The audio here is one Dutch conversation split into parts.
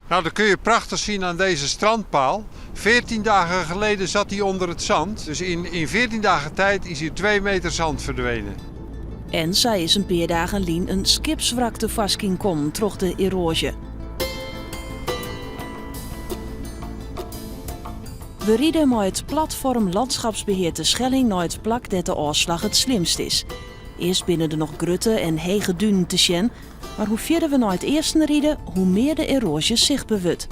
Nou, dat kun je prachtig zien aan deze strandpaal. 14 dagen geleden zat hij onder het zand. Dus in 14 dagen tijd is hier 2 meter zand verdwenen. En zij is een paar dagen lien een skipswrak te vast komen troch de erosie. We rieden met het platform Landschapsbeheer te Schelling naar het plak dat de afslag het slimst is. Eerst binnen er nog grutte en hege dunen te zien, maar hoe verder we naar het eerste rieden, hoe meer de erosie zich bewut.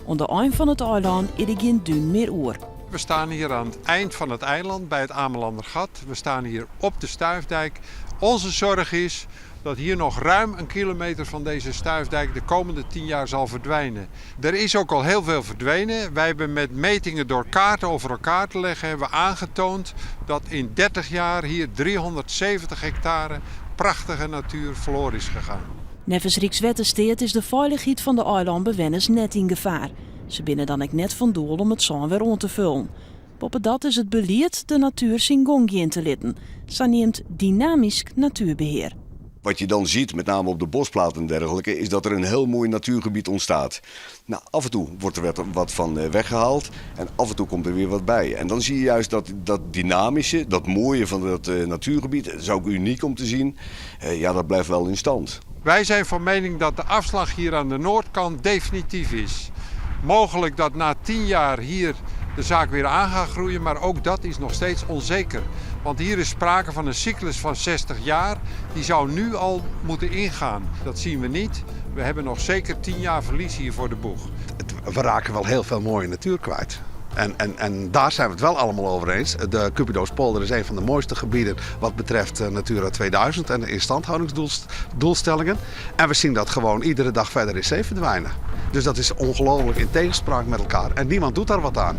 Aan de eind van het eiland is er geen dun meer oer. We staan hier aan het eind van het eiland bij het Amelandergat. We staan hier op de Stuifdijk. Onze zorg is dat hier nog ruim een kilometer van deze Stuifdijk de komende 10 jaar zal verdwijnen. Er is ook al heel veel verdwenen. Wij hebben met metingen door kaarten over elkaar te leggen hebben aangetoond dat in 30 jaar hier 370 hectare prachtige natuur verloren is gegaan. Nevens Rijkswettensteert is de veiligheid van de eilandbewoners net in gevaar. Ze binnen dan ook net van doel om het zand weer rond te vullen. Boppen dat is het beleid de natuur zijn gang in te litten. Zo neemt dynamisch natuurbeheer. Wat je dan ziet, met name op de bosplaat en dergelijke, is dat er een heel mooi natuurgebied ontstaat. Nou, af en toe wordt er wat van weggehaald en af en toe komt er weer wat bij. En dan zie je juist dat dynamische, dat mooie van dat natuurgebied, dat is ook uniek om te zien, dat blijft wel in stand. Wij zijn van mening dat de afslag hier aan de noordkant definitief is. Mogelijk dat na 10 jaar hier de zaak weer aan gaat groeien, maar ook dat is nog steeds onzeker. Want hier is sprake van een cyclus van 60 jaar, die zou nu al moeten ingaan. Dat zien we niet. We hebben nog zeker 10 jaar verlies hier voor de boeg. We raken wel heel veel mooie natuur kwijt. En daar zijn we het wel allemaal over eens. De Cupidospolder is een van de mooiste gebieden wat betreft Natura 2000 en de instandhoudingsdoelstellingen. En we zien dat gewoon iedere dag verder in zee verdwijnen. Dus dat is ongelooflijk in tegenspraak met elkaar. En niemand doet daar wat aan.